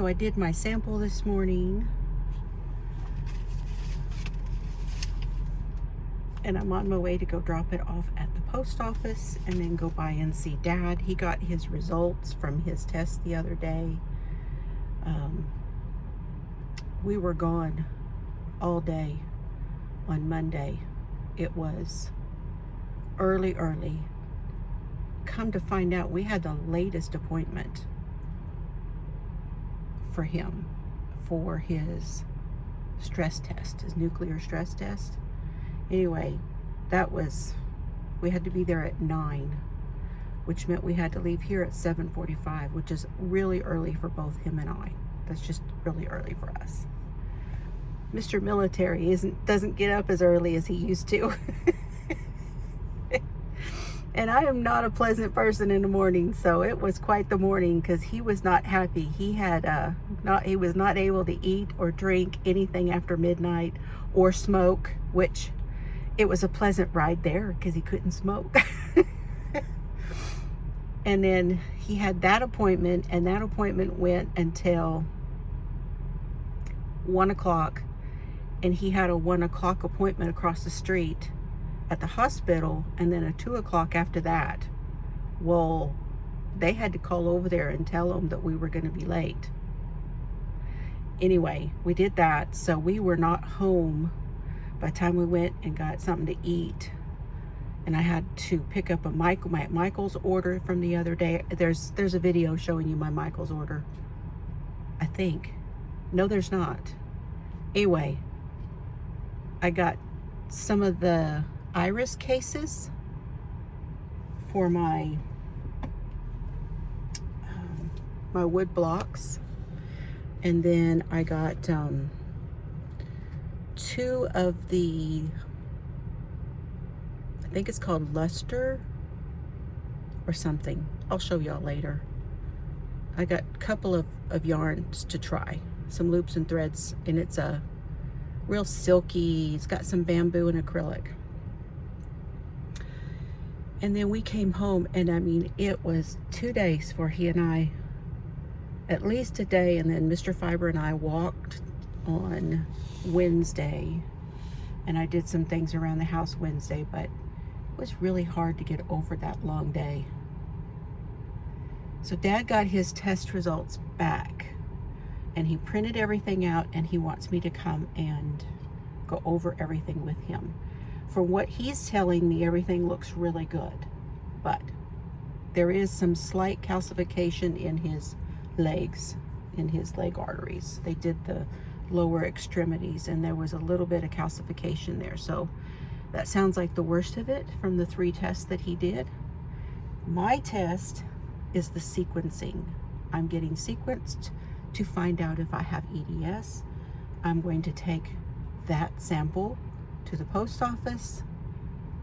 so I did my sample this morning. And I'm on my way to go drop it off at the post office and then go by and see Dad. He got his results from his test the other day. We were gone all day on Monday. It was early. Come to find out, we had the latest appointment for him for his stress test, his nuclear stress test. Anyway, we had to be there at 9, which meant we had to leave here at 7:45, which is really early for both him and I. That's just really early for us. Mr. Military doesn't get up as early as he used to. And I am not a pleasant person in the morning, so it was quite the morning because he was not happy. He was not able to eat or drink anything after midnight or smoke, which it was a pleasant ride there because he couldn't smoke. And then he had that appointment, and that appointment went until 1 o'clock, and he had a 1 o'clock appointment across the street at the hospital, and then a 2 o'clock after that. Well, they had to call over there and tell him that we were going to be late. Anyway, we did that, so we were not home by the time we went and got something to eat. And I had to pick up my Michael's order from the other day. There's a video showing you my Michael's order, I think. No, there's not. Anyway, I got some of the iris cases for my wood blocks, and then I got 2 of the, I think it's called luster or something. I'll show y'all later. I got a couple of yarns to try, some loops and threads, and it's a real silky, it's got some bamboo and acrylic. And then we came home, and I mean, it was 2 days for he and I, at least a day, and then Mr. Fiber and I walked on Wednesday, and I did some things around the house Wednesday, but it was really hard to get over that long day. So Dad got his test results back, and he printed everything out, and he wants me to come and go over everything with him. From what he's telling me, everything looks really good, but there is some slight calcification in his legs, in his leg arteries. They did the lower extremities, and there was a little bit of calcification there. So that sounds like the worst of it from the 3 tests that he did. My test is the sequencing. I'm getting sequenced to find out if I have EDS. I'm going to take that sample to the post office,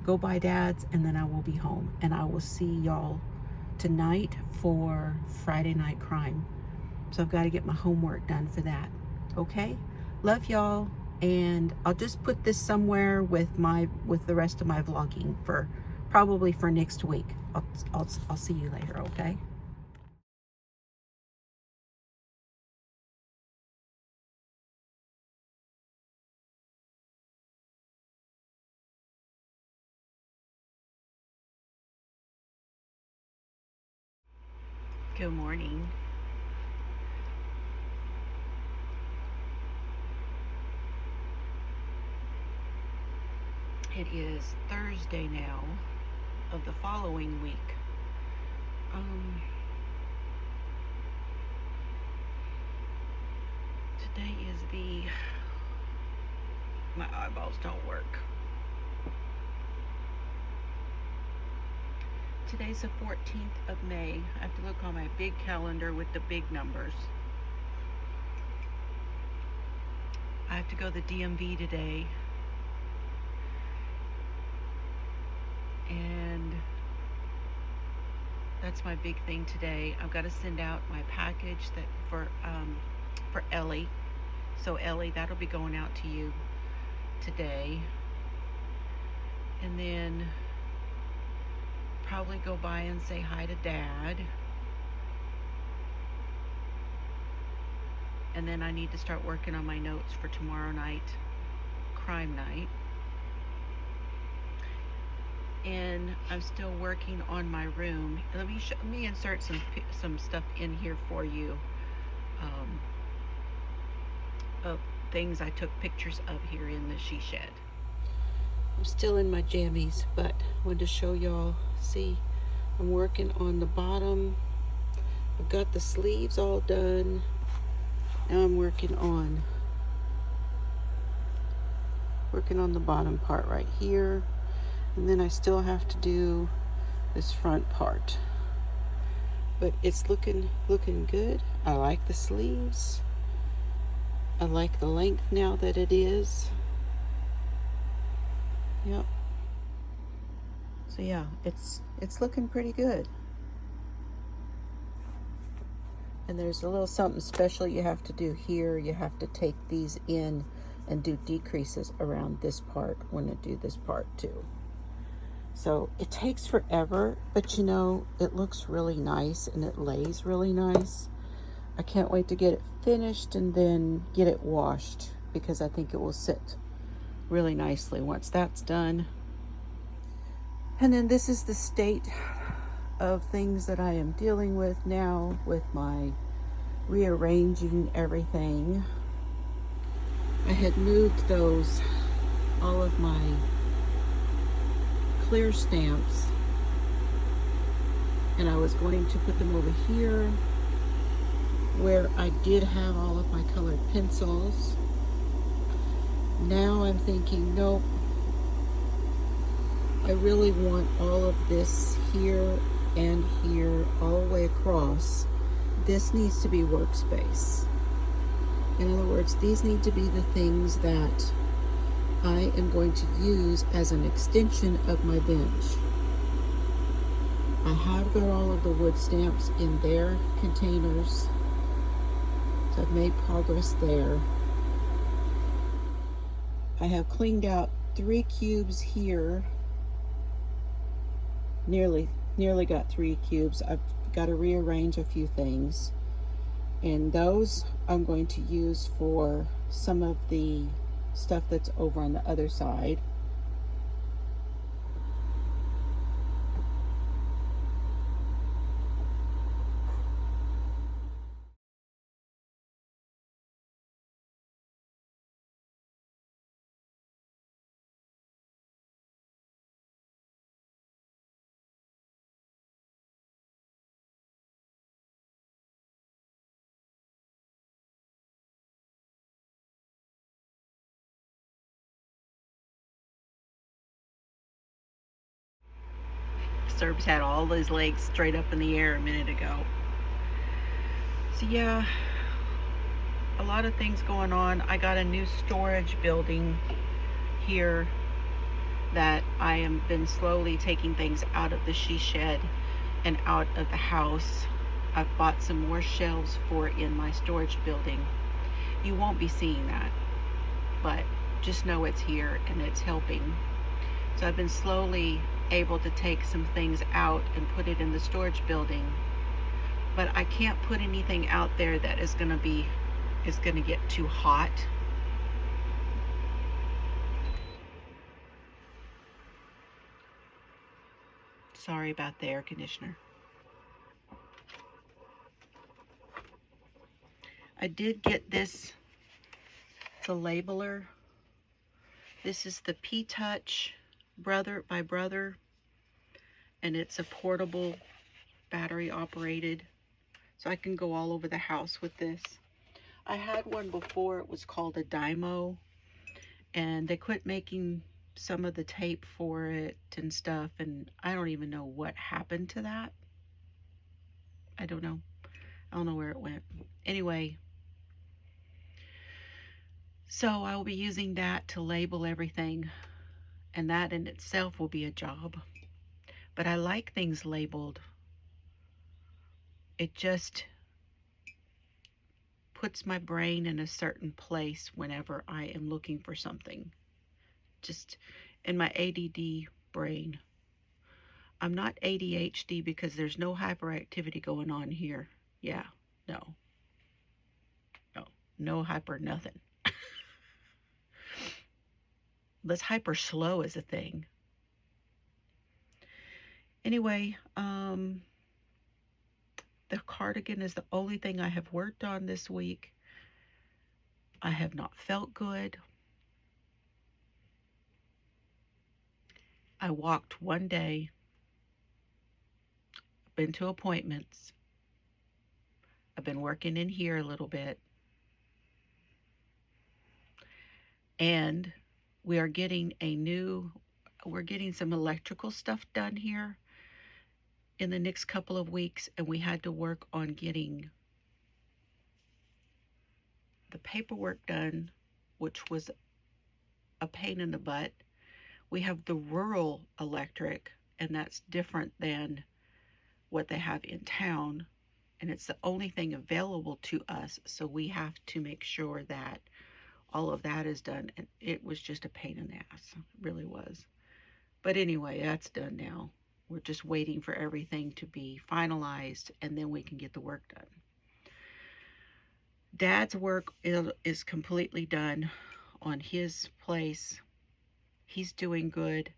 go by Dad's, and then I will be home. And I will see y'all tonight for Friday Night Crime. So I've got to get my homework done for that. Okay? Love y'all, and I'll just put this somewhere with the rest of my vlogging for probably for next week. I'll see you later, okay? Good morning. It is Thursday now of the following week. Today is my eyeballs don't work. Today's the 14th of May. I have to look on my big calendar with the big numbers. I have to go to the DMV today. And that's my big thing today. I've got to send out my package that for Ellie. So Ellie, that'll be going out to you today. And then probably go by and say hi to Dad. And then I need to start working on my notes for tomorrow night, crime night. And I'm still working on my room. Let me insert some stuff in here for you, um, of things I took pictures of here in the she shed. I'm still in my jammies, but I wanted to show y'all. See, I'm working on the bottom. I've got the sleeves all done. Now I'm working on the bottom part right here. And then I still have to do this front part. But it's looking good. I like the sleeves. I like the length now that it is. Yep. So yeah, it's looking pretty good. And there's a little something special you have to do here. You have to take these in and do decreases around this part when I do this part too. So it takes forever, but you know, it looks really nice and it lays really nice. I can't wait to get it finished and then get it washed, because I think it will sit really nicely once that's done. And then this is the state of things that I am dealing with now with my rearranging everything. I had moved all of my clear stamps, and I was going to put them over here where I did have all of my colored pencils. Now I'm thinking, nope, I really want all of this here and here all the way across. This needs to be workspace. In other words, these need to be the things that I am going to use as an extension of my bench. I have got all of the wood stamps in their containers, so I've made progress there. I have cleaned out 3 cubes here. Nearly got 3 cubes. I've got to rearrange a few things, and those I'm going to use for some of the stuff that's over on the other side. Serbs had all his legs straight up in the air a minute ago. So yeah, a lot of things going on. I got a new storage building here that I am been slowly taking things out of the she shed and out of the house. I've bought some more shelves for in my storage building. You won't be seeing that, but just know it's here and it's helping. So I've been slowly able to take some things out and put it in the storage building, but I can't put anything out there that is going to get too hot. Sorry about the air conditioner. I did get this, it's a labeler. This is the P-Touch by Brother, and it's a portable battery operated, so I can go all over the house with this. I had one before, it was called a Dymo, and they quit making some of the tape for it and stuff, and I don't even know what happened to that. I don't know where it went. Anyway, so I will be using that to label everything, and that in itself will be a job. But I like things labeled. It just puts my brain in a certain place whenever I am looking for something. Just in my ADD brain. I'm not ADHD because there's no hyperactivity going on here. Yeah, no. No hyper nothing. Let's hyper slow is a thing. Anyway, the cardigan is the only thing I have worked on this week. I have not felt good. I walked one day, been to appointments. I've been working in here a little bit. And we're getting some electrical stuff done here in the next couple of weeks, and we had to work on getting the paperwork done, which was a pain in the butt. We have the rural electric, and that's different than what they have in town, and it's the only thing available to us, so we have to make sure that all of that is done, and it was just a pain in the ass. It really was. But anyway, that's done now. We're just waiting for everything to be finalized, and then we can get the work done. Dad's work is completely done on his place. He's doing good.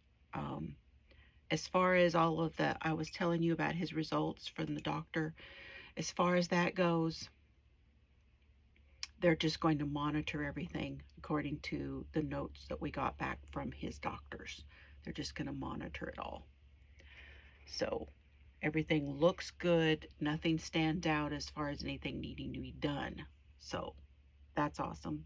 As far as all of the, I was telling you about his results from the doctor. As far as that goes, they're just going to monitor everything according to the notes that we got back from his doctors. They're just going to monitor it all. So everything looks good. Nothing stands out as far as anything needing to be done. So that's awesome.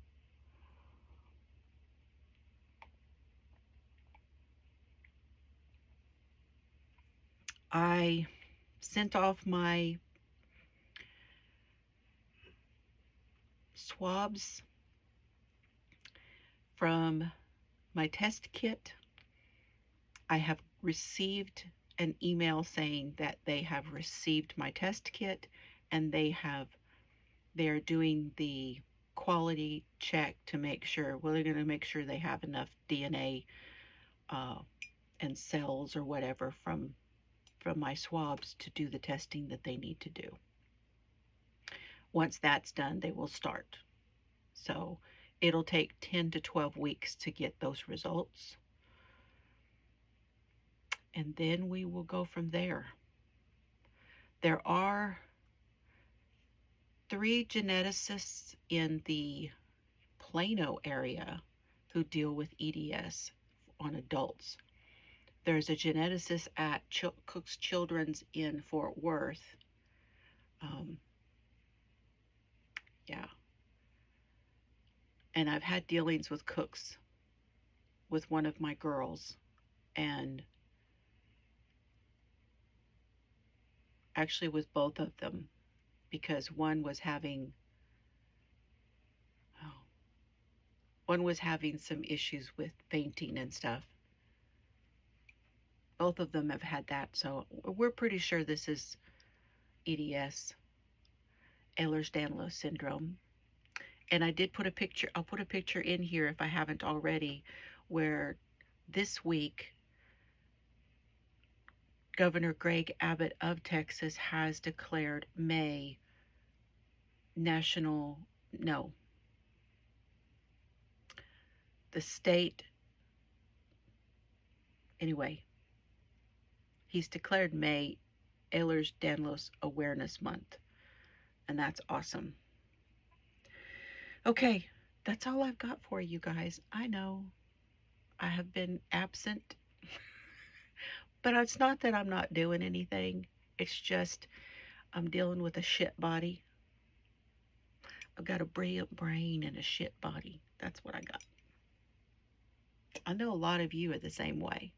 I sent off my swabs from my test kit. I have received an email saying that they have received my test kit, and they're doing the quality check to make sure, well, they're going to make sure they have enough DNA and cells or whatever from my swabs to do the testing that they need to do. Once that's done, they will start. So it'll take 10 to 12 weeks to get those results. And then we will go from there. There are 3 geneticists in the Plano area who deal with EDS on adults. There's a geneticist at Cook's Children's in Fort Worth. Yeah. And I've had dealings with Cook's with one of my girls, and actually with both of them, because one was having some issues with fainting and stuff. Both of them have had that, so we're pretty sure this is EDS, Ehlers-Danlos syndrome. And I did put a picture, I'll put a picture in here if I haven't already, where this week Governor Greg Abbott of Texas has declared May the state, anyway, he's declared May Ehlers-Danlos Awareness Month, and that's awesome. Okay, that's all I've got for you guys. I know I have been absent, but it's not that I'm not doing anything. It's just I'm dealing with a shit body. I've got a brilliant brain and a shit body. That's what I got. I know a lot of you are the same way.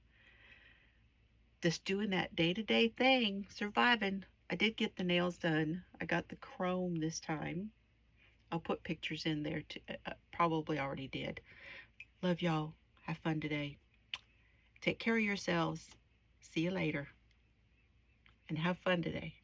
Just doing that day-to-day thing, surviving. I did get the nails done. I got the chrome this time. I'll put pictures in there too. Probably already did. Love y'all. Have fun today. Take care of yourselves. See you later. And have fun today.